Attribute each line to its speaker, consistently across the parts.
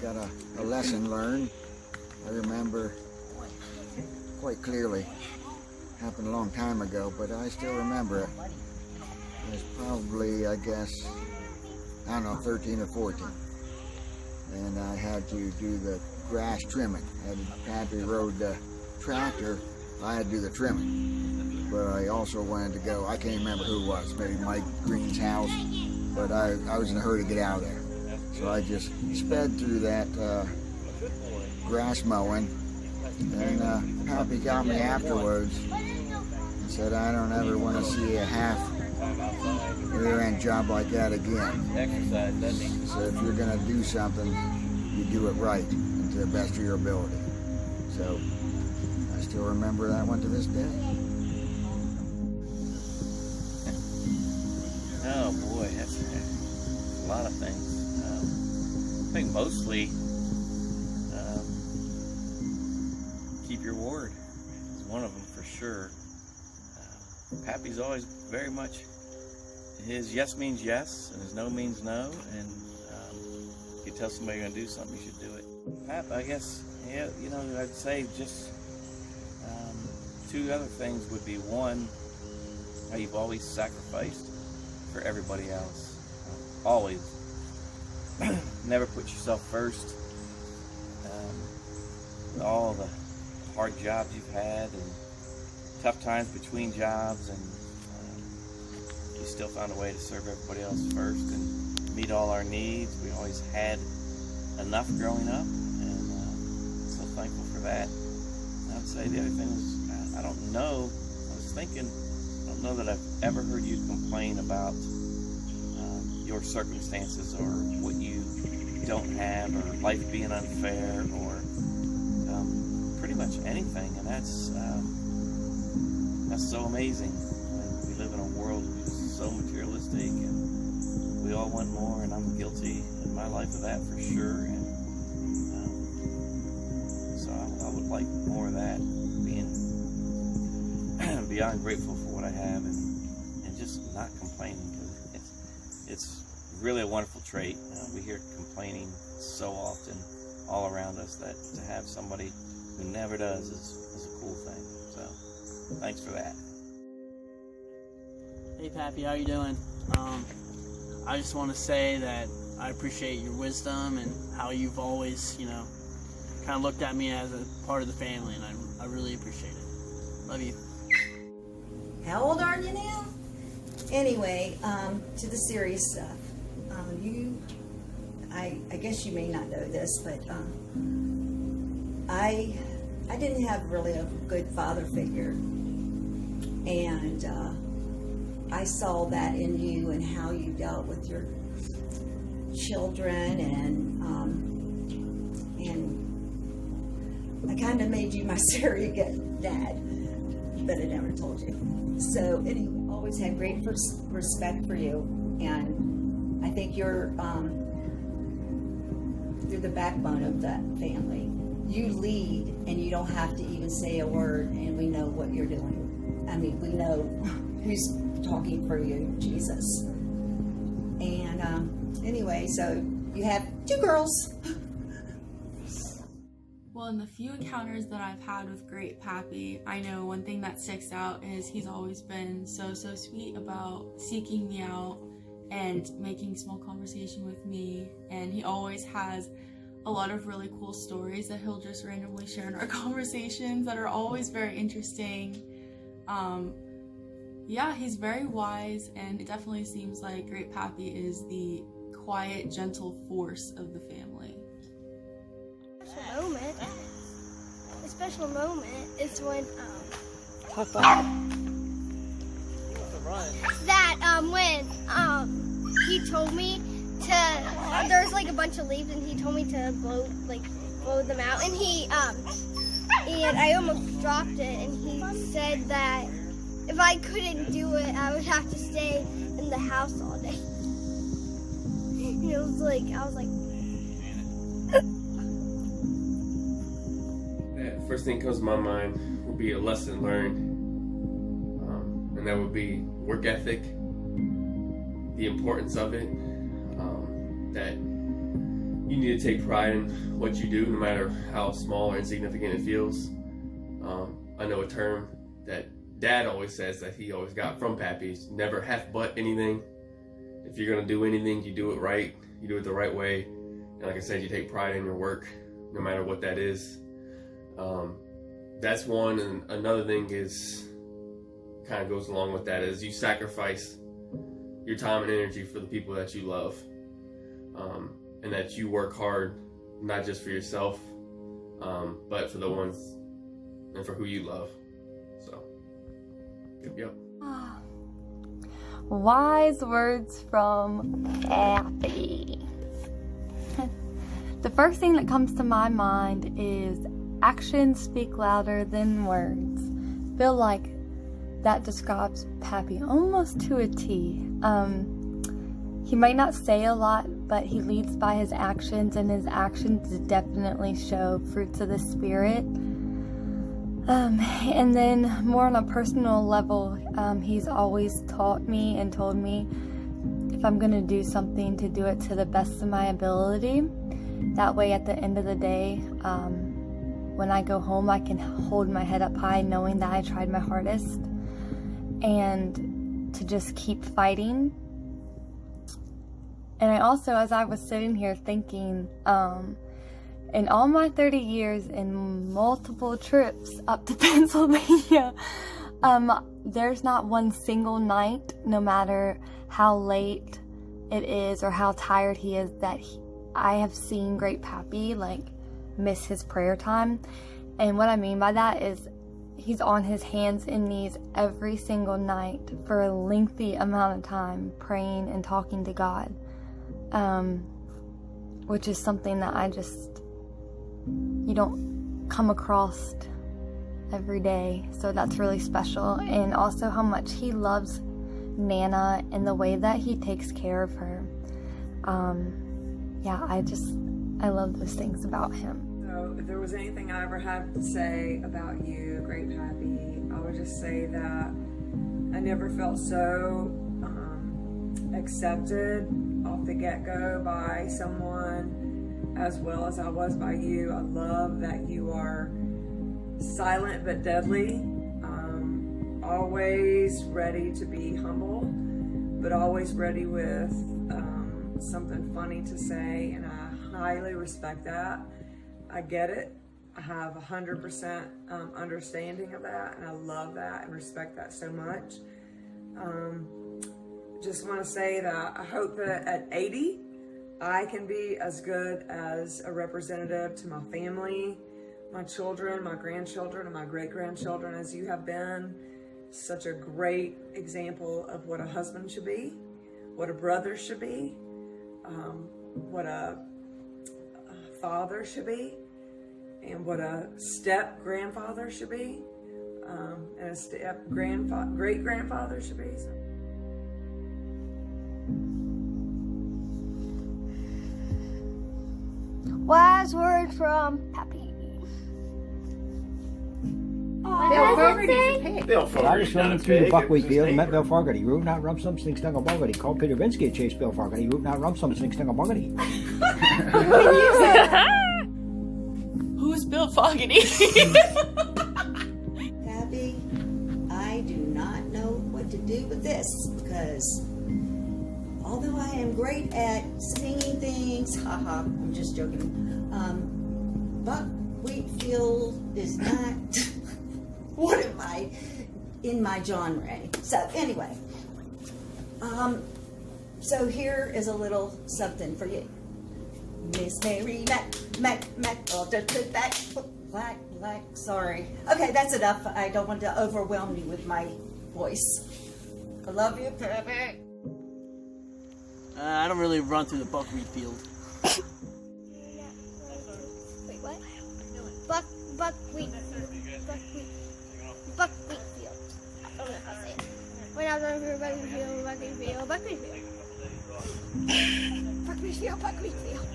Speaker 1: got a lesson learned. I remember quite clearly. Happened a long time ago, but I still remember it. I was probably, I guess, I don't know, 13 or 14. And I had to do the grass trimming. Pappy rode the tractor, I had to do the trimming. But I also wanted to go, I can't remember who it was, maybe Mike Green's house, but I was in a hurry to get out of there. So I just sped through that grass mowing, and Pappy got me afterwards and said, I don't ever want to see a half rear-end job like that again. So if you're going to do something, you do it right and to the best of your ability. So I still remember that one to this day.
Speaker 2: Oh boy, that's a lot of things. I think mostly keep your word is one of them for sure. Pappy's always very much, his yes means yes and his no means no, and if you tell somebody you're going to do something, you should do it. Pap, I guess, yeah, you know, I'd say just two other things would be, one, how you've always sacrificed for everybody else. Always. Never put yourself first. With all the hard jobs you've had and tough times between jobs, and you still found a way to serve everybody else first and meet all our needs. We always had enough growing up, and so thankful for that. And I'd say the other thing is, I don't know, I was thinking, I don't know that I've ever heard you complain about your circumstances or what you don't have, or life being unfair, or pretty much anything, and that's so amazing. We live in a world that's so materialistic, and we all want more, and I'm guilty in my life of that for sure. And so I would like more of that, being beyond grateful for what I have, and just not complaining, because it's really a wonderful trait. We hear complaining so often all around us, that to have somebody who never does is a cool thing. So thanks for that.
Speaker 3: Hey Pappy, how you doing? I just want to say that I appreciate your wisdom and how you've always, you know, kind of looked at me as a part of the family, and I really appreciate it. Love you.
Speaker 4: How old are you now? Anyway, to the serious stuff. I guess you may not know this, but I didn't have really a good father figure, and I saw that in you and how you dealt with your children, and I kind of made you my surrogate dad, but I never told you. So anyway, always had great respect for you, and I think you're the backbone of that family. You lead, and you don't have to even say a word, and we know what you're doing. I mean, we know who's talking for you, Jesus. And anyway, so you have 2 girls.
Speaker 5: Well, in the few encounters that I've had with Great Pappy, I know one thing that sticks out is he's always been so sweet about seeking me out and making small conversation with me, and he always has a lot of really cool stories that he'll just randomly share in our conversations that are always very interesting. Yeah, he's very wise, and it definitely seems like Great Pappy is the quiet, gentle force of the family.
Speaker 6: A special moment is when when he told me to, there's like a bunch of leaves, and he told me to blow them out, and and I almost dropped it, and he said that if I couldn't do it, I would have to stay in the house all day. And it was like, I was like,
Speaker 7: first thing that comes to my mind would be a lesson learned, and that would be work ethic, the importance of it, that you need to take pride in what you do, no matter how small or insignificant it feels. I know a term that Dad always says that he always got from Pappy is never half-butt anything. If you're gonna do anything, you do it right, you do it the right way, and like I said, you take pride in your work, no matter what that is. That's one, and another thing is, kind of goes along with that, is you sacrifice your time and energy for the people that you love, and that you work hard, not just for yourself, but for the ones and for who you love. So, yep.
Speaker 8: Wise words from Pappy. The first thing that comes to my mind is actions speak louder than words. I feel like that describes Pappy almost to a T. He might not say a lot, but he leads by his actions, and his actions definitely show fruits of the Spirit. And then more on a personal level, he's always taught me and told me if I'm going to do something, to do it to the best of my ability. That way at the end of the day, when I go home, I can hold my head up high knowing that I tried my hardest, and to just keep fighting. And I also, as I was sitting here thinking, in all my 30 years and multiple trips up to Pennsylvania, there's not one single night, no matter how late it is or how tired he is, that I have seen Great Pappy miss his prayer time. And what I mean by that is he's on his hands and knees every single night for a lengthy amount of time, praying and talking to God, which is something that you don't come across every day. So that's really special. And also how much he loves Nana and the way that he takes care of her. I love those things about him.
Speaker 9: So if there was anything I ever had to say about you, Great Pappy, I would just say that I never felt so accepted off the get-go by someone as well as I was by you. I love that you are silent but deadly, always ready to be humble, but always ready with something funny to say, and I highly respect that. I get it. I have 100% understanding of that, and I love that and respect that so much. Just want to say that I hope that at 80, I can be as good as a representative to my family, my children, my grandchildren, and my great-grandchildren as you have been. Such a great example of what a husband should be, what a brother should be, what a father should be, and what a step-grandfather should be, and a great-grandfather should be. So.
Speaker 6: Wise word from Pappy.
Speaker 10: Bill Fogarty's a pig.
Speaker 2: Bill
Speaker 10: I was
Speaker 2: Fogarty's not
Speaker 10: running
Speaker 2: a
Speaker 10: through the
Speaker 2: pig.
Speaker 10: buckwheat field and met Bill Fogarty. Rootin' out rumsum, sling stung a boggity. Called Peter Vinsky to chase Bill Fogarty. Rootin' out rumsum, sling stung a boggity.
Speaker 5: Who's Bill Fogarty?
Speaker 4: Pappy, I do not know what to do with this, because although I am great at singing things, haha, I'm just joking, buckwheat field is not one of my, in my genre. So anyway, so here is a little something for you. Miss Mary Mac, I'll just put that black, sorry. Okay, that's enough. I don't want to overwhelm you with my voice. I love you, Pappy.
Speaker 3: I don't really run through the buckwheat field.
Speaker 6: Wait, what? Buckwheat field. I don't know how to say it. When I was running through buckwheat field. Buckwheat field.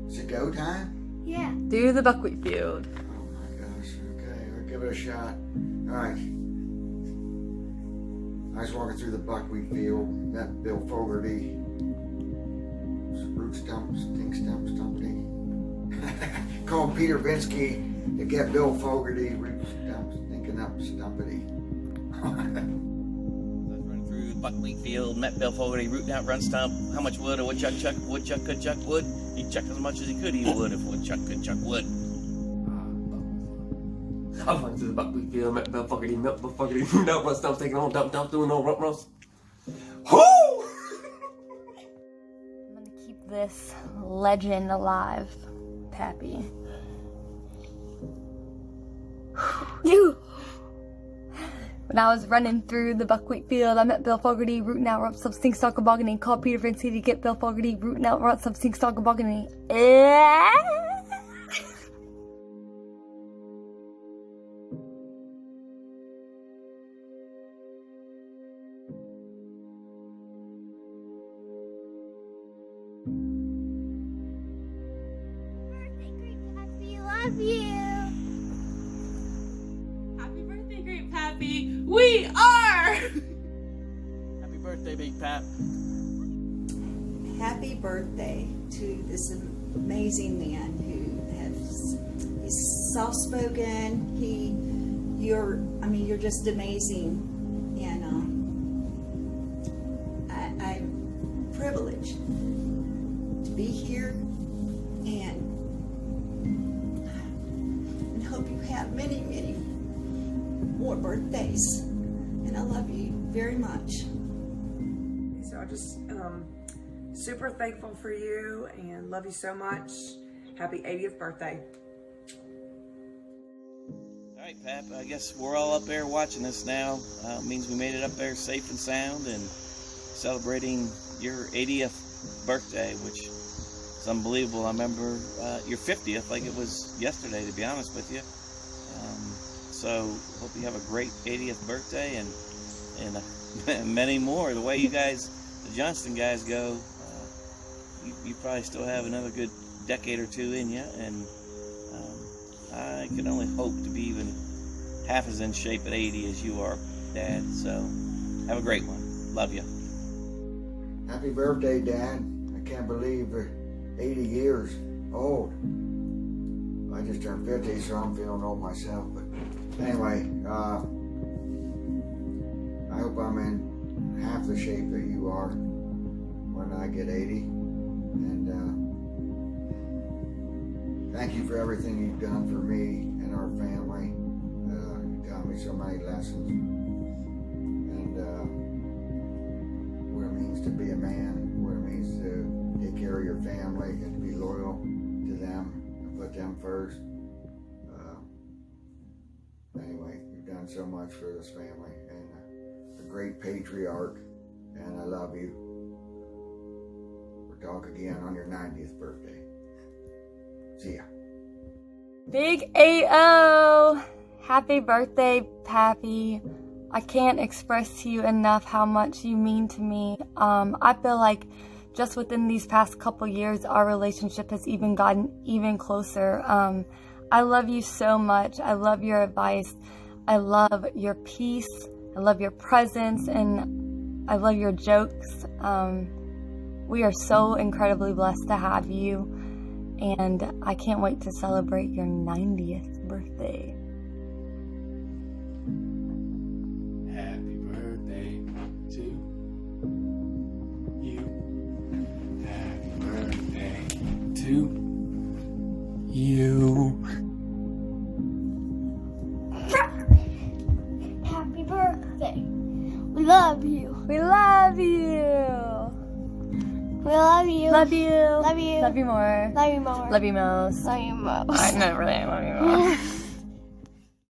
Speaker 1: Is it go time?
Speaker 6: Yeah.
Speaker 8: Do the buckwheat field.
Speaker 1: Oh my gosh, okay, we'll give it a shot. All right. I was walking through the buckwheat field, met Bill Fogarty. Root stump, stink stump, stumpity. Called Peter Vinsky to get Bill Fogarty, root stump, stinking up, stumpity.
Speaker 2: I was running through the buckwheat field, met Bill Fogarty, rooting out run stump. How much wood a woodchuck could chuck wood? He chucked as much as he could eat wood if a woodchuck could chuck wood.
Speaker 7: I was running through the buckwheat field, met Bill Fogarty, no run stump, taking on dump, doing no rump roast. Whoo!
Speaker 8: I'm gonna keep this legend alive, Pappy. When I was running through the buckwheat field, I met Bill Fogarty rooting out rumps of stink stalk and called Peter Vinsky to get Bill Fogarty rooting out rumps of stink stalk and
Speaker 6: Love you.
Speaker 5: Happy birthday, Great Pappy. We are!
Speaker 3: Happy birthday, Big Pap.
Speaker 4: Happy birthday to this amazing man he's soft-spoken. You're just amazing, and I'm privileged to be here, and hope you have many, many more birthdays. And I love you very much.
Speaker 9: So I just super thankful for you and love you so much. Happy 80th birthday.
Speaker 2: All right, Pap, I guess we're all up there watching this now. Means we made it up there safe and sound and celebrating your 80th birthday, which is unbelievable. I remember your 50th like it was yesterday, to be honest with you. So hope you have a great 80th birthday and many more. The way you guys, the Johnston guys, go, you probably still have another good decade or two in you, and I can only hope to be even half as in shape at 80 as you are, Dad. So have a great one. Love you.
Speaker 1: Happy birthday, Dad. I can't believe we're 80 years old. I just turned 50, so I'm feeling old myself. But anyway, I hope I'm in half the shape that you are when I get 80. And thank you for everything you've done for me and our family. You taught me so many lessons. And what it means to be a man, what it means to take care of your family and to be loyal to them and put them first. Anyway, you've done so much for this family, and a great patriarch, and I love you. We'll talk again on your 90th birthday. See ya.
Speaker 8: Big A-O! Happy birthday, Pappy. I can't express to you enough how much you mean to me. I feel like just within these past couple years, our relationship has even gotten even closer. I love you so much. I love your advice. I love your peace. I love your presence, and I love your jokes. We are so incredibly blessed to have you, and I can't wait to celebrate your 90th birthday.
Speaker 7: Happy birthday to you. Happy birthday to you.
Speaker 6: Happy birthday. We love you.
Speaker 8: We love you.
Speaker 6: We love you.
Speaker 8: Love you.
Speaker 6: Love you.
Speaker 8: Love you more.
Speaker 6: Love you more.
Speaker 8: Love you most.
Speaker 6: Love you most.
Speaker 8: I know, really, I love you most.